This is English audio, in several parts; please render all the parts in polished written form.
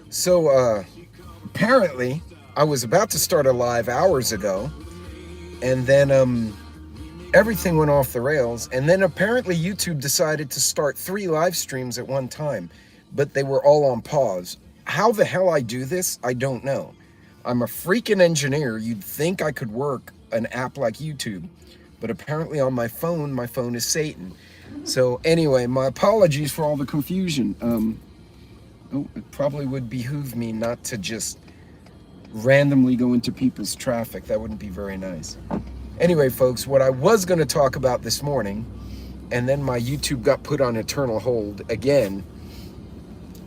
So apparently I was about to start a live hours ago, and then everything went off the rails, and then apparently YouTube decided to start 3 live streams at one time, but they were all on pause. How the hell I do this, I don't know. I'm a freaking engineer. You'd think I could work an app like YouTube, but apparently on my phone is Satan. So anyway, my apologies for all the confusion. It probably would behoove me not to just randomly go into people's traffic. That wouldn't be very nice. Anyway, folks, what I was going to talk about this morning, and then my YouTube got put on eternal hold again,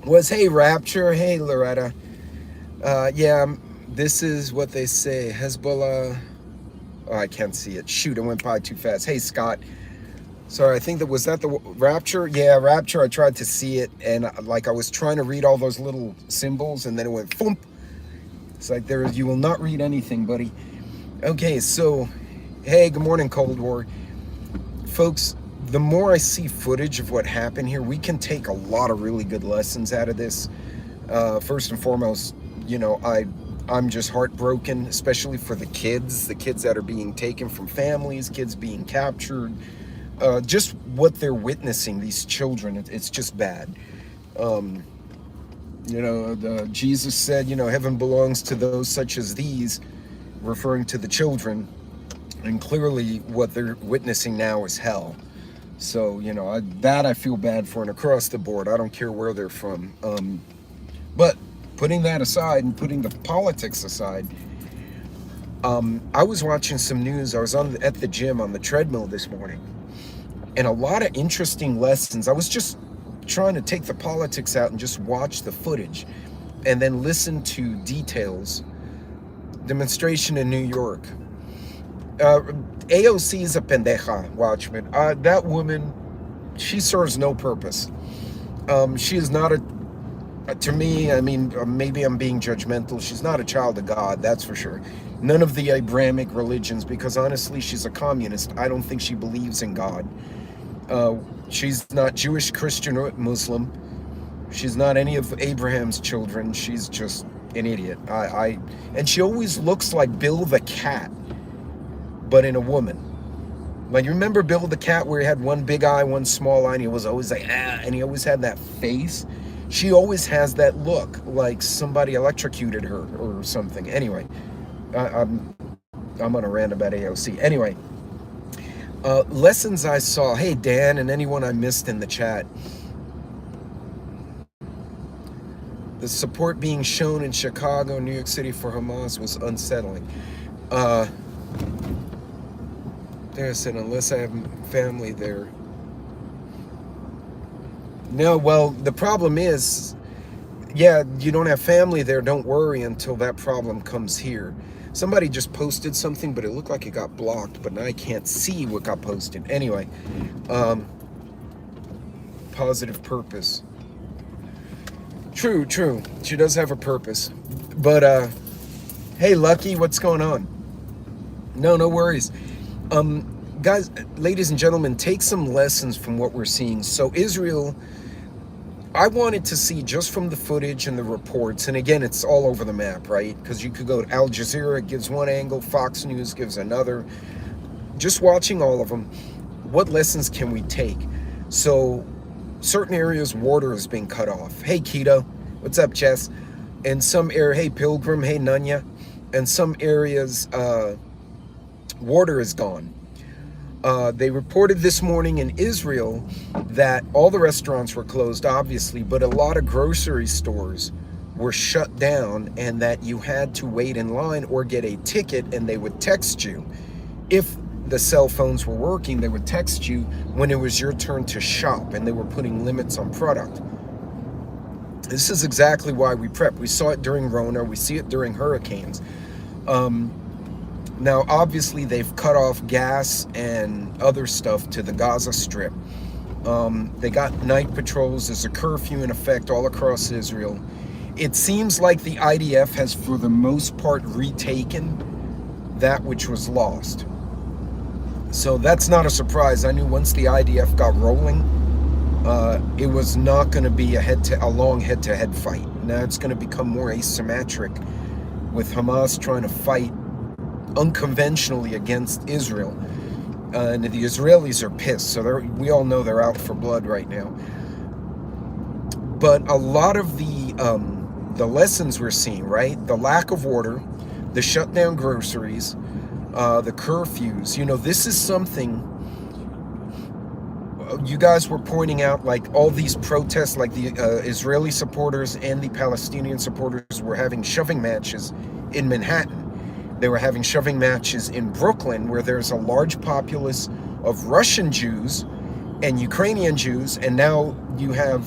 was, hey, Rapture, hey, Loretta. Yeah, this is what they say, Hezbollah. Oh, I can't see it. Shoot, it went by too fast. Hey, Scott. Sorry, I think was that the Rapture? Yeah, Rapture. I tried to see it, and like I was trying to read all those little symbols, and then it went thump. It's like you will not read anything, buddy. Okay, so, hey, good morning, Cold War. Folks, the more I see footage of what happened here, we can take a lot of really good lessons out of this. First and foremost, I'm just heartbroken, especially for the kids that are being taken from families, kids being captured. Just what they're witnessing, these children, it's just bad. Jesus said, heaven belongs to those such as these, referring to the children, and clearly what they're witnessing now is hell. So, I feel bad for, and across the board, I don't care where they're from. But putting that aside and putting the politics aside, I was watching some news. I was at the gym on the treadmill this morning, and a lot of interesting lessons. I was just trying to take the politics out and just watch the footage and then listen to details. Demonstration in New York. AOC is a pendeja, Watchman. That woman, she serves no purpose. She is not to me, I mean, maybe I'm being judgmental. She's not a child of God, that's for sure. None of the Abrahamic religions, because honestly, she's a communist. I don't think she believes in God. She's not Jewish, Christian, or Muslim. She's not any of Abraham's children. She's just an idiot. And she always looks like Bill the cat, but in a woman. Like, you remember Bill the cat, where he had one big eye, one small eye, and he was always like, and he always had that face? She always has that look, like somebody electrocuted her or something. Anyway, I'm on a rant about AOC. Anyway, lessons I saw. Hey, Dan, and anyone I missed in the chat. The support being shown in Chicago, New York City for Hamas was unsettling. There I said, unless I have family there. No, well, the problem is, yeah, you don't have family there. Don't worry until that problem comes here. Somebody just posted something, but it looked like it got blocked, but now I can't see what got posted. Anyway, positive purpose. True. She does have a purpose. But, hey, Lucky, what's going on? No worries. Guys, ladies and gentlemen, take some lessons from what we're seeing. So Israel, I wanted to see just from the footage and the reports, and again, it's all over the map, right? Because you could go to Al Jazeera, gives one angle, Fox News gives another. Just watching all of them, what lessons can we take? So certain areas, water is being cut off. Hey, Keto, what's up, Chess? In some area, hey, Pilgrim, hey, Nunya. In some areas, water is gone. They reported this morning in Israel that all the restaurants were closed, obviously, but a lot of grocery stores were shut down, and that you had to wait in line or get a ticket, and they would text you. If the cell phones were working, they would text you when it was your turn to shop, and they were putting limits on product. This is exactly why we prep. We saw it during Rona. We see it during hurricanes. Now, obviously, they've cut off gas and other stuff to the Gaza Strip. They got night patrols. There's a curfew in effect all across Israel. It seems like the IDF has, for the most part, retaken that which was lost. So that's not a surprise. I knew once the IDF got rolling, it was not going to be a long head-to-head fight. Now it's going to become more asymmetric, with Hamas trying to fight unconventionally against Israel. And the Israelis are pissed, so we all know they're out for blood right now. But a lot of the lessons we're seeing, right? The lack of order, the shut down groceries, the curfews. This is something you guys were pointing out, like all these protests, like the Israeli supporters and the Palestinian supporters were having shoving matches in Manhattan. They were having shoving matches in Brooklyn, where there's a large populace of Russian Jews and Ukrainian Jews, and now you have,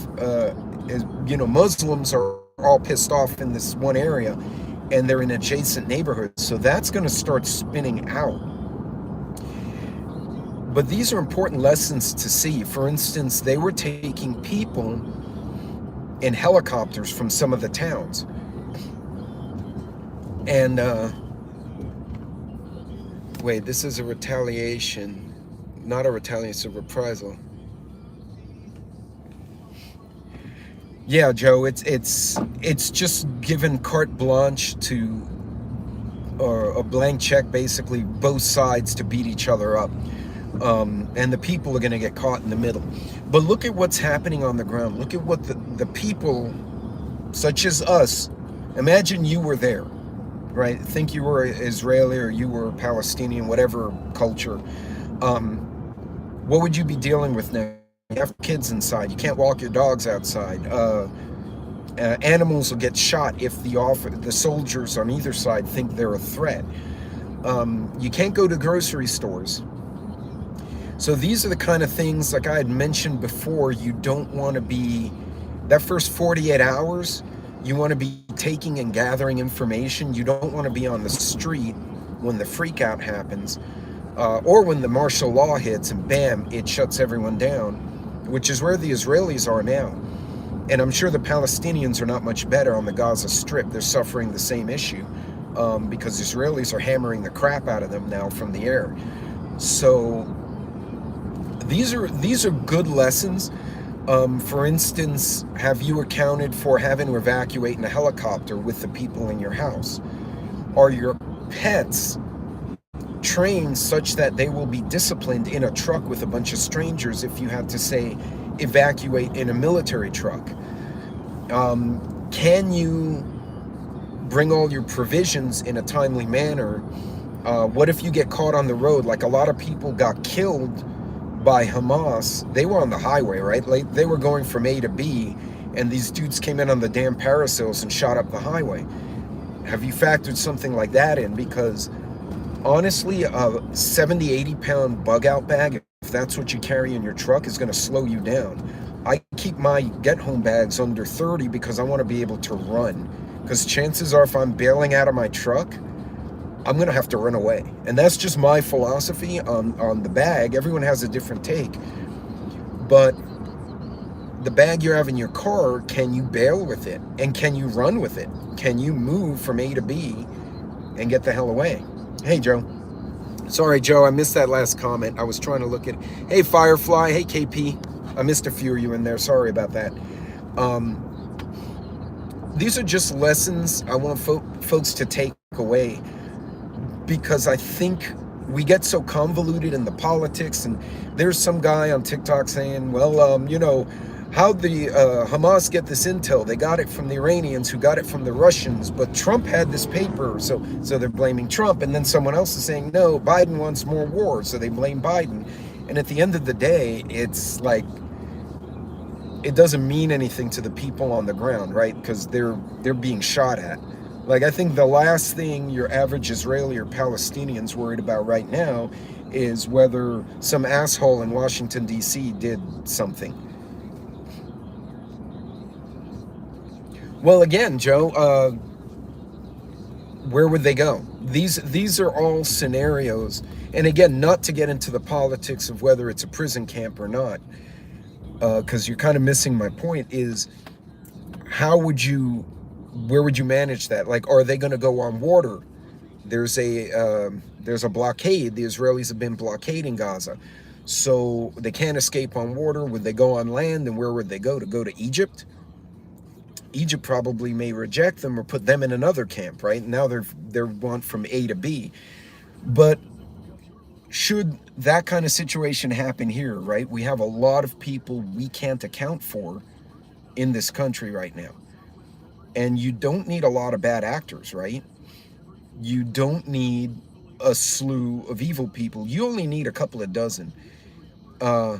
Muslims are all pissed off in this one area, and they're in adjacent neighborhoods. So that's going to start spinning out. But these are important lessons to see. For instance, they were taking people in helicopters from some of the towns. And, wait, this is a retaliation. Not a retaliation, it's a reprisal. Yeah, Joe, it's just given carte blanche to, or a blank check, basically, both sides to beat each other up. And the people are going to get caught in the middle. But look at what's happening on the ground. Look at what the people, such as us, imagine you were there, right? Think you were Israeli or you were Palestinian, whatever culture. What would you be dealing with now? You have kids inside. You can't walk your dogs outside. Animals will get shot if the soldiers on either side think they're a threat. You can't go to grocery stores. So these are the kind of things, like I had mentioned before, you don't want to be, that first 48 hours, you want to be taking and gathering information. You don't want to be on the street when the freak out happens, or when the martial law hits and bam, it shuts everyone down, which is where the Israelis are now. And I'm sure the Palestinians are not much better on the Gaza Strip. They're suffering the same issue, because Israelis are hammering the crap out of them now from the air. So these are good lessons. For instance, have you accounted for having to evacuate in a helicopter with the people in your house? Are your pets trained such that they will be disciplined in a truck with a bunch of strangers if you had to, say, evacuate in a military truck? Can you bring all your provisions in a timely manner? What if you get caught on the road? Like a lot of people got killed by Hamas. They were on the highway, right? Like they were going from A to B, and these dudes came in on the damn parasails and shot up the highway. Have you factored something like that in? Because honestly, a 70, 80 pound bug out bag, if that's what you carry in your truck, is going to slow you down. I keep my get home bags under 30 because I want to be able to run. Because chances are, if I'm bailing out of my truck, I'm going to have to run away. And that's just my philosophy on the bag. Everyone has a different take. But the bag you have in your car, can you bail with it? And can you run with it? Can you move from A to B and get the hell away? Hey, Joe. Sorry, Joe, I missed that last comment. I was trying to look at... Hey, Firefly. Hey, KP. I missed a few of you in there. Sorry about that. These are just lessons I want folks to take away, because I think we get so convoluted in the politics, and there's some guy on TikTok saying, well, how'd the Hamas get this intel? They got it from the Iranians, who got it from the Russians, but Trump had this paper, so they're blaming Trump. And then someone else is saying, no, Biden wants more war, so they blame Biden. And at the end of the day, it's like, it doesn't mean anything to the people on the ground, right? Because they're being shot at. Like, I think the last thing your average Israeli or Palestinian's worried about right now is whether some asshole in Washington, D.C. did something. Well, again, Joe, where would they go? These are all scenarios. And again, not to get into the politics of whether it's a prison camp or not, because you're kind of missing my point, is where would you manage that? Like, are they going to go on water? There's a blockade. The Israelis have been blockading Gaza. So they can't escape on water. Would they go on land? And where would they go? To go to Egypt? Egypt probably may reject them or put them in another camp, right? Now they're want from A to B. But should that kind of situation happen here, right? We have a lot of people we can't account for in this country right now. And you don't need a lot of bad actors, right? You don't need a slew of evil people. You only need a couple of dozen. Uh,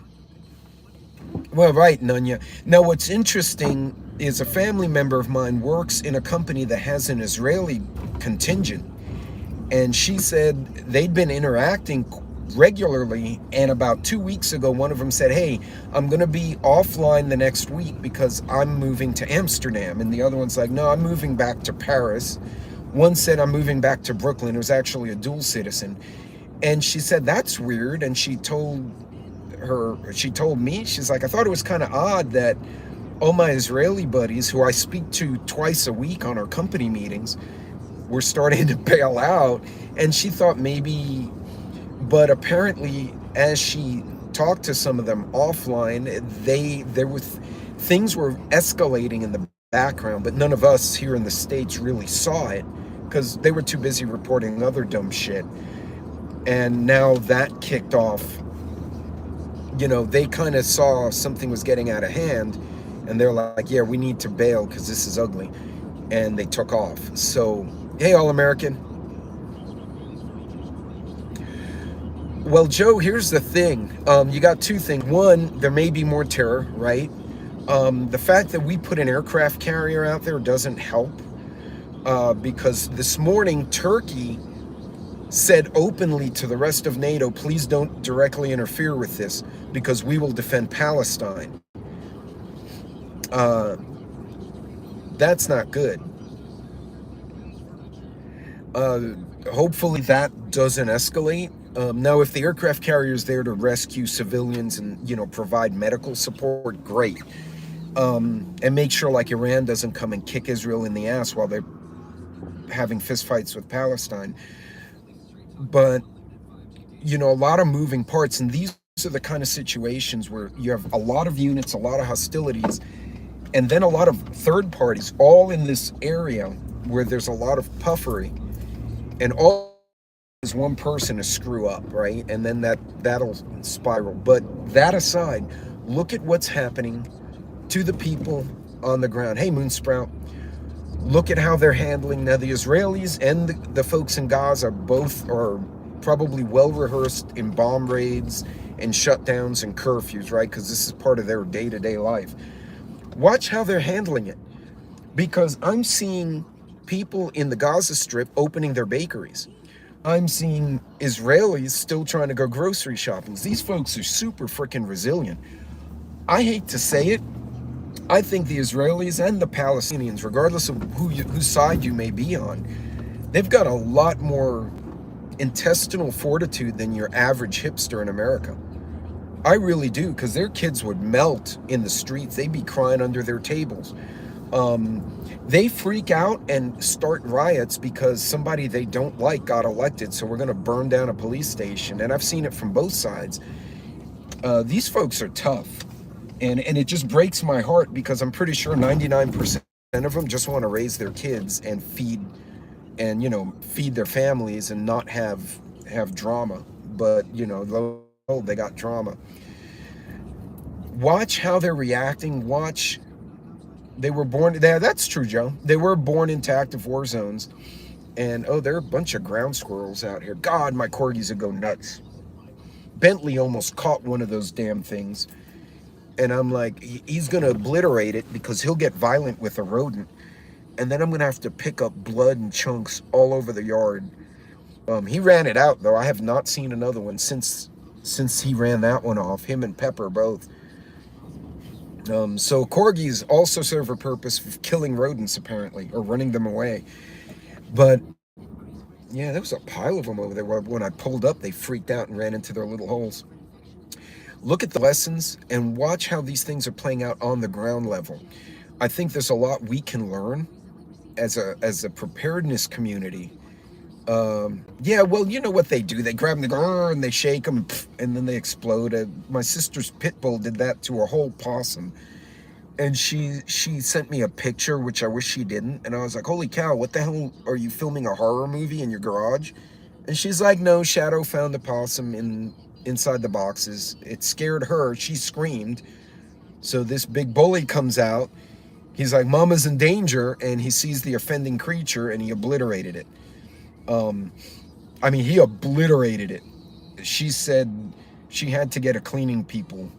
well, right, Nunya. Now, what's interesting is a family member of mine works in a company that has an Israeli contingent. And she said they'd been interacting regularly, and about 2 weeks ago one of them said, hey, I'm going to be offline the next week because I'm moving to Amsterdam, and the other one's like, no, I'm moving back to Paris. One said, I'm moving back to Brooklyn. It was actually a dual citizen. And she said, that's weird. And she told me, she's like, I thought it was kind of odd that all my Israeli buddies who I speak to twice a week on our company meetings were starting to bail out. And she thought maybe, but apparently as she talked to some of them offline, things were escalating in the background, but none of us here in the States really saw it because they were too busy reporting other dumb shit. And now that kicked off, they kind of saw something was getting out of hand, and they're like, yeah, we need to bail because this is ugly. And they took off. So, hey, All-American. Well, Joe, here's the thing. You got two things. One, there may be more terror, right? The fact that we put an aircraft carrier out there doesn't help, because this morning Turkey said openly to the rest of NATO, please don't directly interfere with this because we will defend Palestine. That's not good. Hopefully that doesn't escalate. Now, if the aircraft carrier is there to rescue civilians and, provide medical support, great. And make sure like Iran doesn't come and kick Israel in the ass while they're having fistfights with Palestine. But, a lot of moving parts, and these are the kind of situations where you have a lot of units, a lot of hostilities, and then a lot of third parties all in this area where there's a lot of puffery, and all is one person to screw up, right? And then that'll spiral. But that aside, look at what's happening to the people on the ground. Hey, Moonsprout, look at how they're handling now. The Israelis and the folks in Gaza both are probably well rehearsed in bomb raids and shutdowns and curfews, right? Because this is part of their day-to-day life. Watch how they're handling it, because I'm seeing people in the Gaza Strip opening their bakeries. I'm seeing Israelis still trying to go grocery shopping. These folks are super freaking resilient. I hate to say it, I think the Israelis and the Palestinians, regardless of whose side you may be on, they've got a lot more intestinal fortitude than your average hipster in America. I really do, because their kids would melt in the streets. They'd be crying under their tables. They freak out and start riots because somebody they don't like got elected, so we're going to burn down a police station. And I've seen it from both sides. These folks are tough. And it just breaks my heart, because I'm pretty sure 99% of them just want to raise their kids and feed their families and not have drama. But, they got drama. Watch how they're reacting. Watch. They were born. That's true, Joe. They were born into active war zones. And, there are a bunch of ground squirrels out here. God, my corgis would go nuts. Bentley almost caught one of those damn things. And I'm like, he's going to obliterate it because he'll get violent with a rodent. And then I'm going to have to pick up blood and chunks all over the yard. He ran it out, though. I have not seen another one since he ran that one off. Him and Pepper both. So corgis also serve a purpose of killing rodents, apparently, or running them away. But, yeah, there was a pile of them over there. When I pulled up, they freaked out and ran into their little holes. Look at the lessons and watch how these things are playing out on the ground level. I think there's a lot we can learn as a preparedness community Yeah, well, you know what they do. They grab them, they go, "Arr," and they shake them, and then they explode. My sister's pit bull did that to a whole possum. And she sent me a picture, which I wish she didn't. And I was like, holy cow, what the hell? Are you filming a horror movie in your garage? And she's like, no, Shadow found the possum inside the boxes. It scared her. She screamed. So this big bully comes out. He's like, Mama's in danger. And he sees the offending creature and he obliterated it. I mean, he obliterated it. She said she had to get a cleaning people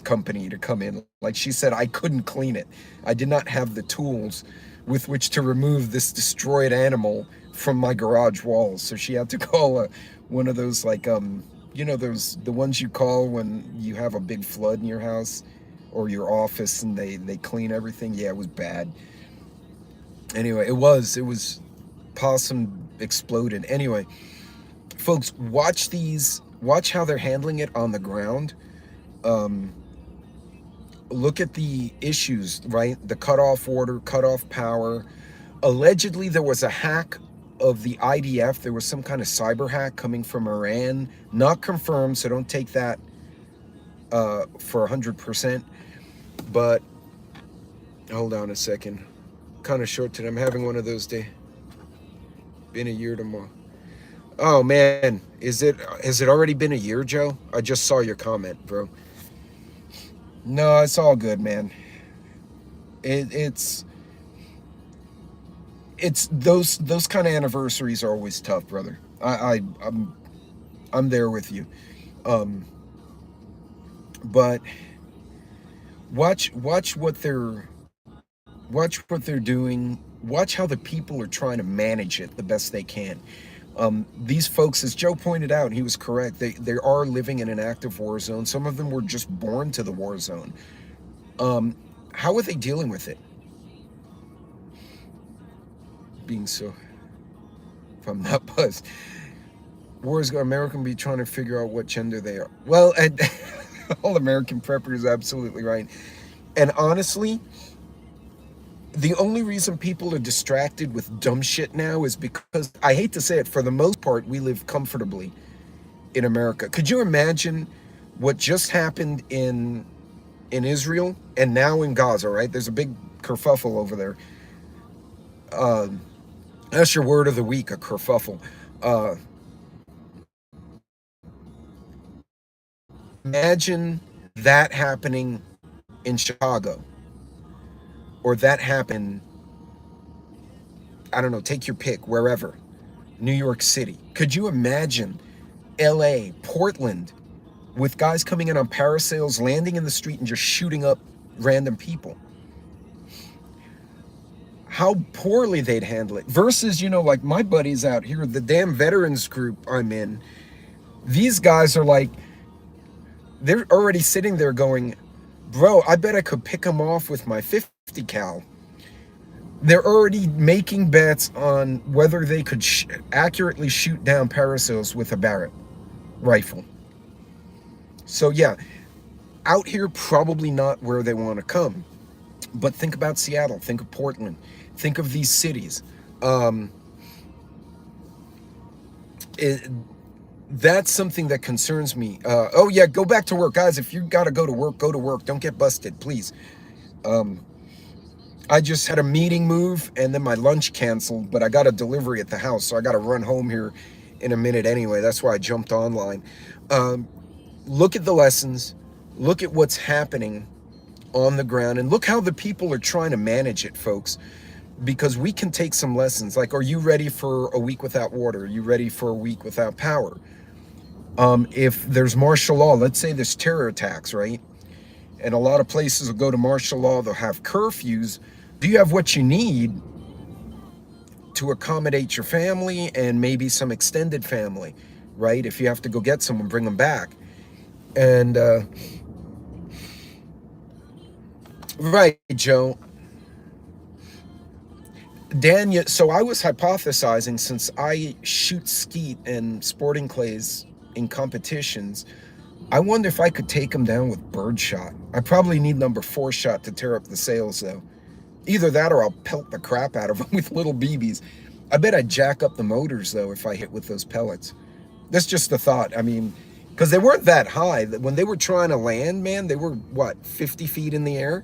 company to come in. Like she said, I couldn't clean it. I did not have the tools with which to remove this destroyed animal from my garage walls. So she had to call one of those like you know, those the ones you call when you have a big flood in your house or your office and they clean everything. Yeah, it was bad. Anyway, it was possum exploded. Anyway, folks, watch how they're handling it on the ground. Um, Look at the issues, right? The cutoff order, cutoff power. Allegedly, there was a hack of the IDF. There was some kind of cyber hack coming from Iran. Not confirmed, so don't take that for 100%. But hold on a second. Kind of short today. I'm having one of those days. Been a year tomorrow. Oh man, has it already been a year, Joe? I just saw your comment, bro. No, it's all good, man. It, it's it's those kind of anniversaries are always tough, brother. I'm there with you. Um, but watch what they're doing. Watch how the people are trying to manage it the best they can. These folks, as Joe pointed out, he was correct. They are living in an active war zone. Some of them were just born to the war zone. Um, how are they dealing with it? Being so, if I'm not buzzed, wars American be trying to figure out what gender they are. Well, and all American preppers absolutely right. And honestly, the only reason people are distracted with dumb shit now is because I hate to say it, for the most part, we live comfortably in America. Could you imagine what just happened in Israel and now in Gaza? Right, there's a big kerfuffle over there. Um, that's your word of the week, a kerfuffle. Uh, Imagine that happening in Chicago, or that happened, I don't know, take your pick, wherever, New York City. Could you imagine LA, Portland, with guys coming in on parasails, landing in the street and just shooting up random people? How poorly they'd handle it. Versus, like my buddies out here, the damn veterans group I'm in, these guys are like, they're already sitting there going, bro, I bet I could pick them off with my 50 cal. They're already making bets on whether they could accurately shoot down parasols with a Barrett rifle. So yeah, out here, probably not where they want to come. But think about Seattle, think of Portland, think of these cities. Um, it, that's something that concerns me. Oh yeah, go back to work, guys. If you gotta go to work, go to work. Don't get busted, please. Um, I just had a meeting move and then my lunch canceled, but I got a delivery at the house, so I got to run home here in a minute anyway. That's why I jumped online. Um, Look at the lessons, look at what's happening on the ground, and look how the people are trying to manage it, folks. Because we can take some lessons. Like, are you ready for a week without water? Are you ready for a week without power? If there's martial law, let's say there's terror attacks, right? And a lot of places will go to martial law, they'll have curfews. Do you have what you need to accommodate your family and maybe some extended family, right? If you have to go get someone, bring them back. And right, Joe. Daniel, so I was hypothesizing, since I shoot skeet and sporting clays in competitions, I wonder if I could take them down with birdshot. I probably need number 4 shot to tear up the sails, though. Either that or I'll pelt the crap out of them with little BBs. I bet I'd jack up the motors though if I hit with those pellets. That's just a thought. I mean, because they weren't that high. When they were trying to land, man, they were what, 50 feet in the air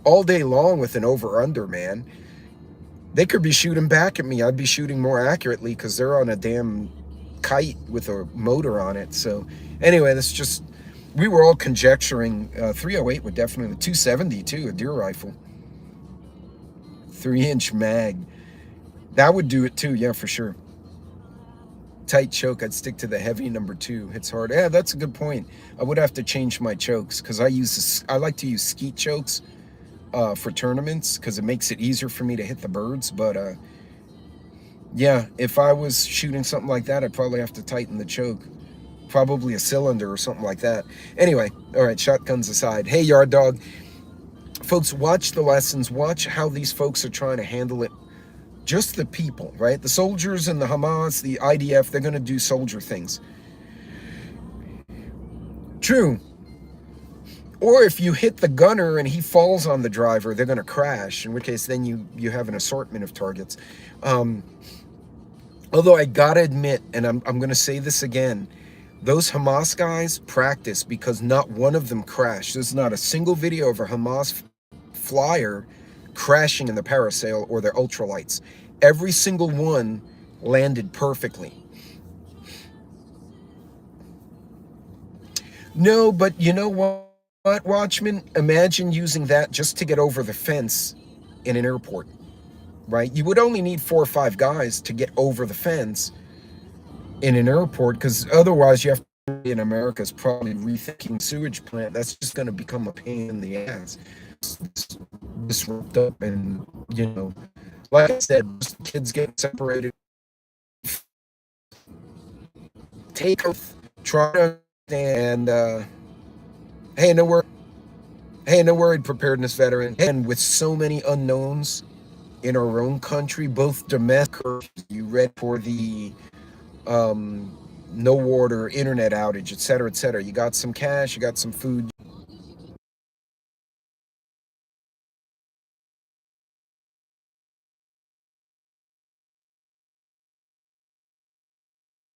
all day long with an over under, man. They could be shooting back at me. I'd be shooting more accurately because they're on a damn kite with a motor on it. So anyway, that's just, we were all conjecturing 308 would definitely, 270 too, a deer rifle, 3-inch mag. That would do it too, yeah, for sure. Tight choke, I'd stick to the heavy number 2. Hits hard. Yeah, that's a good point. I would have to change my chokes because I like to use skeet chokes for tournaments because it makes it easier for me to hit the birds. But yeah, if I was shooting something like that, I'd probably have to tighten the choke. Probably a cylinder or something like that. Anyway, all right, shotguns aside. Hey, Yard Dog. Folks, watch the lessons. Watch how these folks are trying to handle it. Just the people, right? The soldiers and the Hamas, the IDF, they're going to do soldier things. True. Or if you hit the gunner and he falls on the driver, they're going to crash, in which case then you have an assortment of targets. Although I got to admit, and I'm going to say this again, those Hamas guys practice because not one of them crashed. There's not a single video of a Hamas flyer crashing in the parasail or their ultralights. Every single one landed perfectly. No, but you know what, Watchman? Imagine using that just to get over the fence in an airport, right? You would only need 4 or 5 guys to get over the fence in an airport, because otherwise you have to, in America, is probably rethinking sewage plant. That's just going to become a pain in the ass. Disrupt up, and you know, like I said, kids getting separated. Take oath, try to understand. Hey, no worried, preparedness veteran. And with so many unknowns in our own country, both domestic, you read for the no water, internet outage, et cetera, et cetera. You got some cash, you got some food.